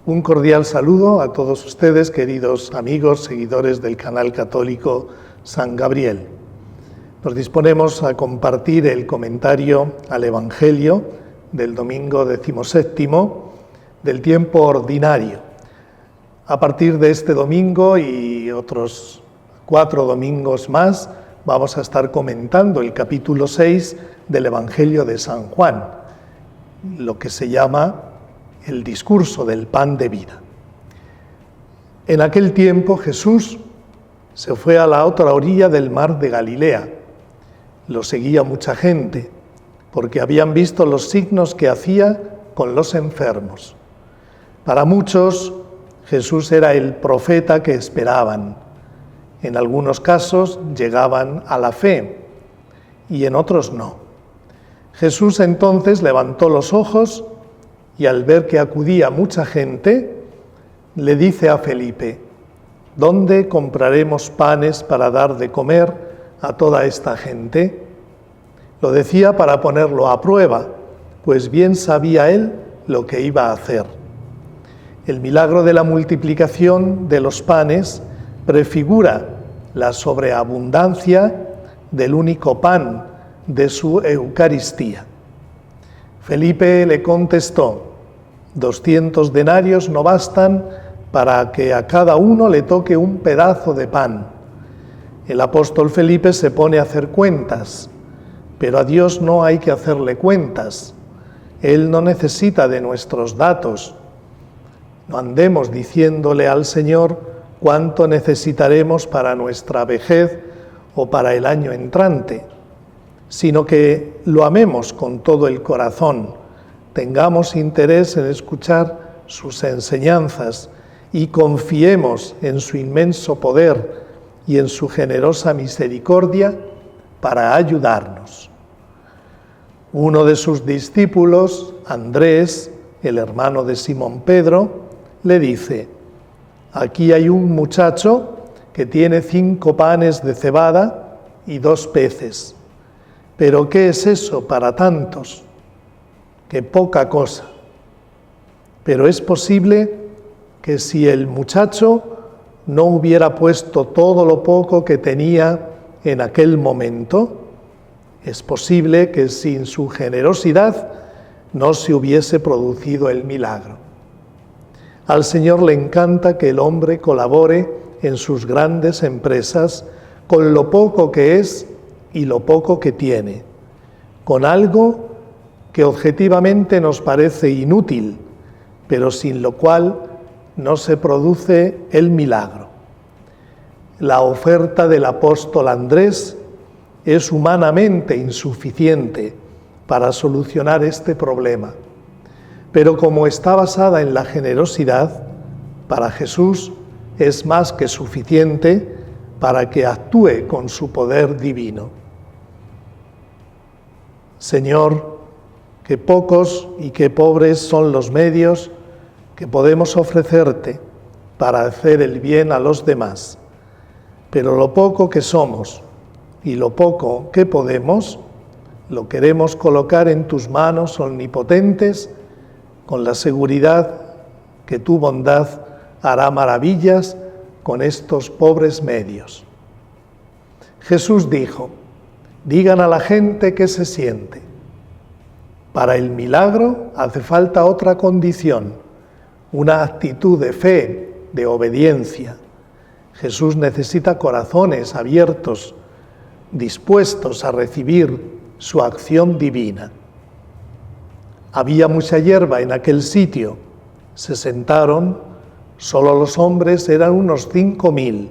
Un cordial saludo a todos ustedes, queridos amigos, seguidores del canal católico San Gabriel. Nos disponemos a compartir el comentario al Evangelio del domingo 17 del tiempo ordinario. A partir de este domingo y otros 4 domingos más, vamos a estar comentando el capítulo 6 del Evangelio de San Juan, lo que se llama el discurso del pan de vida. En aquel tiempo Jesús se fue a la otra orilla del mar de Galilea. Lo seguía mucha gente, porque habían visto los signos que hacía con los enfermos. Para muchos, Jesús era el profeta que esperaban. En algunos casos llegaban a la fe y en otros no. Jesús entonces levantó los ojos y al ver que acudía mucha gente, le dice a Felipe: ¿dónde compraremos panes para dar de comer a toda esta gente? Lo decía para ponerlo a prueba, pues bien sabía él lo que iba a hacer. El milagro de la multiplicación de los panes prefigura la sobreabundancia del único pan de su Eucaristía. Felipe le contestó: 200 denarios no bastan para que a cada uno le toque un pedazo de pan. El apóstol Felipe se pone a hacer cuentas, pero a Dios no hay que hacerle cuentas. Él no necesita de nuestros datos. No andemos diciéndole al Señor cuánto necesitaremos para nuestra vejez o para el año entrante, sino que lo amemos con todo el corazón, tengamos interés en escuchar sus enseñanzas y confiemos en su inmenso poder y en su generosa misericordia para ayudarnos. Uno de sus discípulos, Andrés, el hermano de Simón Pedro, le dice: aquí hay un muchacho que tiene 5 panes de cebada y 2 peces. ¿Pero qué es eso para tantos? ¡Qué poca cosa! Pero es posible que si el muchacho no hubiera puesto todo lo poco que tenía en aquel momento, es posible que sin su generosidad no se hubiese producido el milagro. Al Señor le encanta que el hombre colabore en sus grandes empresas con lo poco que es y lo poco que tiene, con algo que objetivamente nos parece inútil, pero sin lo cual no se produce el milagro. La oferta del apóstol Andrés es humanamente insuficiente para solucionar este problema, pero como está basada en la generosidad, para Jesús es más que suficiente para que actúe con su poder divino. Señor, qué pocos y qué pobres son los medios que podemos ofrecerte para hacer el bien a los demás, pero lo poco que somos y lo poco que podemos, lo queremos colocar en tus manos omnipotentes, con la seguridad que tu bondad hará maravillas con estos pobres medios. Jesús dijo: digan a la gente qué se siente. Para el milagro hace falta otra condición, una actitud de fe, de obediencia. Jesús necesita corazones abiertos, dispuestos a recibir su acción divina. Había mucha hierba en aquel sitio. Se sentaron, solo los hombres eran unos 5.000.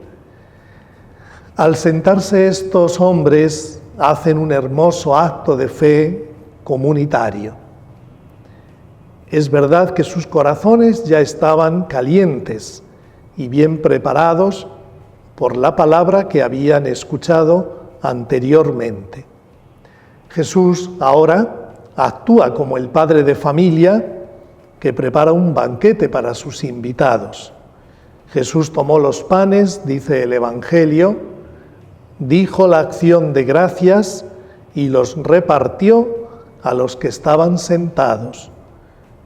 Al sentarse estos hombres, hacen un hermoso acto de fe comunitario. Es verdad que sus corazones ya estaban calientes y bien preparados por la palabra que habían escuchado anteriormente. Jesús ahora actúa como el padre de familia que prepara un banquete para sus invitados. Jesús tomó los panes, dice el Evangelio, dijo la acción de gracias y los repartió a los que estaban sentados.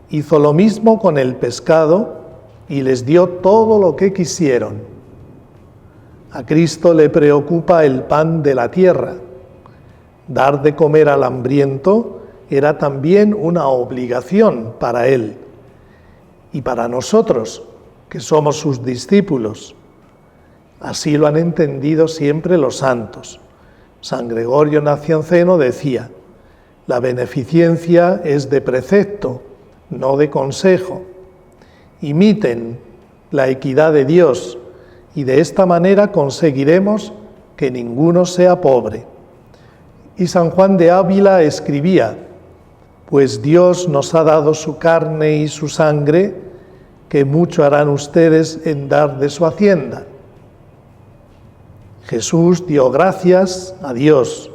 Hizo lo mismo con el pescado y les dio todo lo que quisieron. A Cristo le preocupa el pan de la tierra. Dar de comer al hambriento era también una obligación para Él y para nosotros, que somos sus discípulos. Así lo han entendido siempre los santos. San Gregorio Nacianceno decía: la beneficencia es de precepto, no de consejo. Imiten la equidad de Dios y de esta manera conseguiremos que ninguno sea pobre. Y San Juan de Ávila escribía: pues Dios nos ha dado su carne y su sangre, que mucho harán ustedes en dar de su hacienda. Jesús dio gracias a Dios.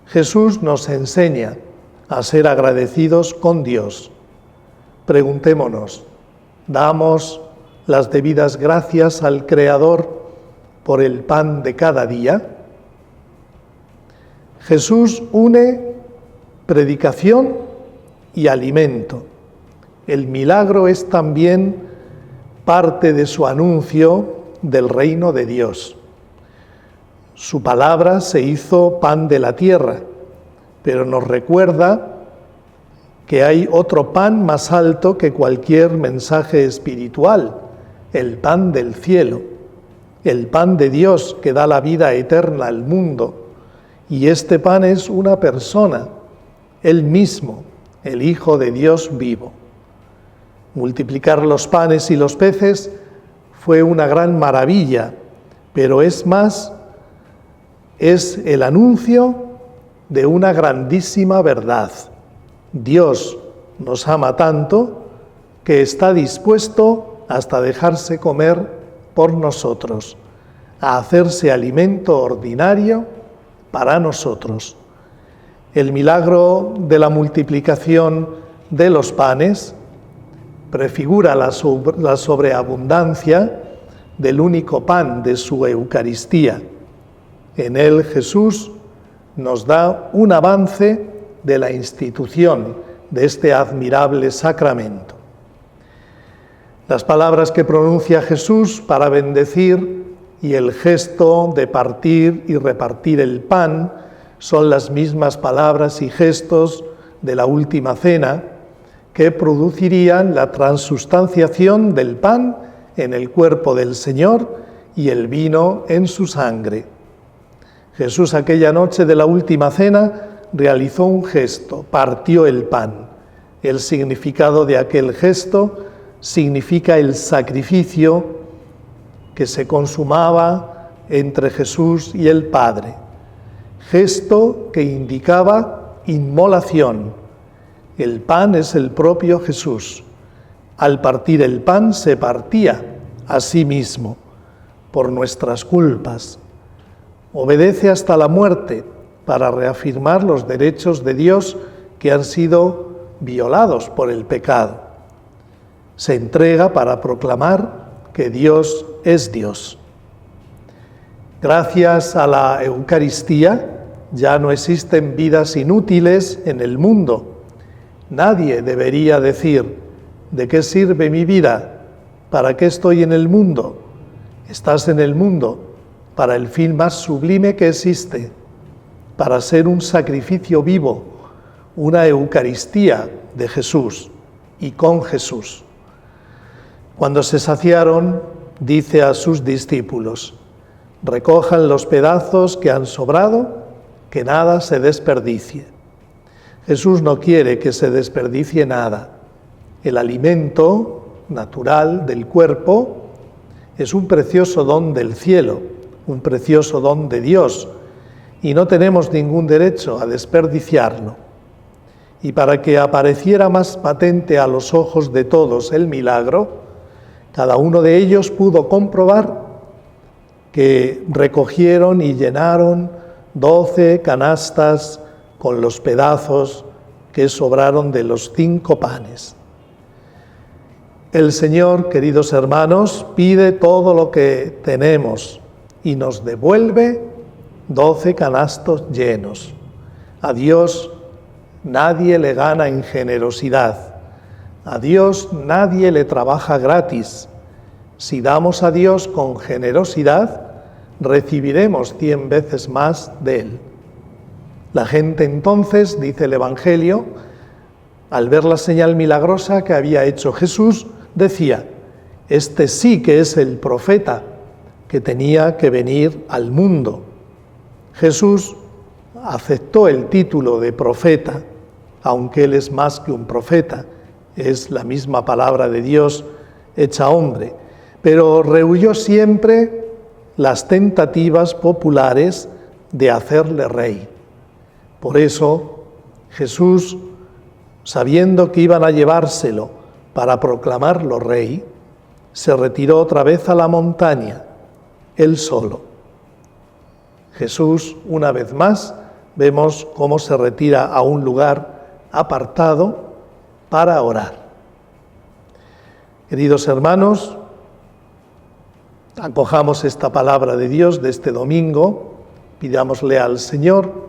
Jesús nos enseña a ser agradecidos con Dios. Preguntémonos, ¿damos las debidas gracias al Creador por el pan de cada día? Jesús une predicación y alimento. El milagro es también parte de su anuncio del reino de Dios. Su palabra se hizo pan de la tierra, pero nos recuerda que hay otro pan más alto que cualquier mensaje espiritual, el pan del cielo, el pan de Dios que da la vida eterna al mundo. Y este pan es una persona, Él mismo, el Hijo de Dios vivo. Multiplicar los panes y los peces fue una gran maravilla, pero es el anuncio de una grandísima verdad. Dios nos ama tanto que está dispuesto hasta dejarse comer por nosotros, a hacerse alimento ordinario para nosotros. El milagro de la multiplicación de los panes prefigura la sobreabundancia del único pan de su Eucaristía. En él Jesús nos da un avance de la institución de este admirable sacramento. Las palabras que pronuncia Jesús para bendecir y el gesto de partir y repartir el pan son las mismas palabras y gestos de la última cena que producirían la transustanciación del pan en el cuerpo del Señor y el vino en su sangre. Jesús aquella noche de la última cena realizó un gesto, partió el pan. El significado de aquel gesto significa el sacrificio que se consumaba entre Jesús y el Padre. Gesto que indicaba inmolación. El pan es el propio Jesús. Al partir el pan se partía a sí mismo por nuestras culpas. Obedece hasta la muerte para reafirmar los derechos de Dios que han sido violados por el pecado. Se entrega para proclamar que Dios es Dios. Gracias a la Eucaristía ya no existen vidas inútiles en el mundo. Nadie debería decir: ¿de qué sirve mi vida? ¿Para qué estoy en el mundo? Estás en el mundo para el fin más sublime que existe, para ser un sacrificio vivo, una Eucaristía de Jesús y con Jesús. Cuando se saciaron, dice a sus discípulos: recojan los pedazos que han sobrado, que nada se desperdicie. Jesús no quiere que se desperdicie nada. El alimento natural del cuerpo es un precioso don del cielo, un precioso don de Dios, y no tenemos ningún derecho a desperdiciarlo. Y para que apareciera más patente a los ojos de todos el milagro, cada uno de ellos pudo comprobar que recogieron y llenaron 12 canastas con los pedazos que sobraron de los 5 panes. El Señor, queridos hermanos, pide todo lo que tenemos y nos devuelve 12 canastos llenos. A Dios nadie le gana en generosidad. A Dios nadie le trabaja gratis. Si damos a Dios con generosidad, recibiremos 100 veces más de Él. La gente entonces, dice el Evangelio, al ver la señal milagrosa que había hecho Jesús, decía: este sí que es el profeta que tenía que venir al mundo. Jesús aceptó el título de profeta, aunque Él es más que un profeta, es la misma palabra de Dios hecha hombre, pero rehuyó siempre las tentativas populares de hacerle rey. Por eso Jesús, sabiendo que iban a llevárselo para proclamarlo rey, se retiró otra vez a la montaña, él solo. Jesús, una vez más, vemos cómo se retira a un lugar apartado para orar. Queridos hermanos, acojamos esta palabra de Dios de este domingo, pidámosle al Señor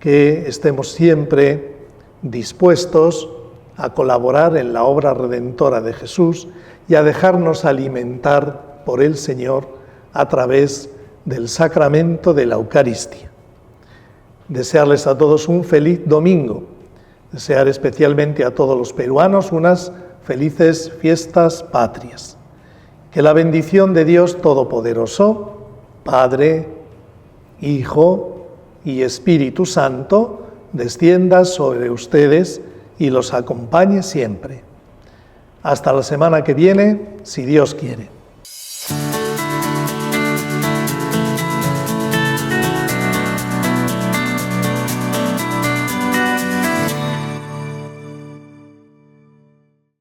que estemos siempre dispuestos a colaborar en la obra redentora de Jesús y a dejarnos alimentar por el Señor a través del sacramento de la Eucaristía. Desearles a todos un feliz domingo, desear especialmente a todos los peruanos unas felices fiestas patrias. Que la bendición de Dios Todopoderoso, Padre, Hijo y Espíritu Santo, descienda sobre ustedes y los acompañe siempre. Hasta la semana que viene, si Dios quiere.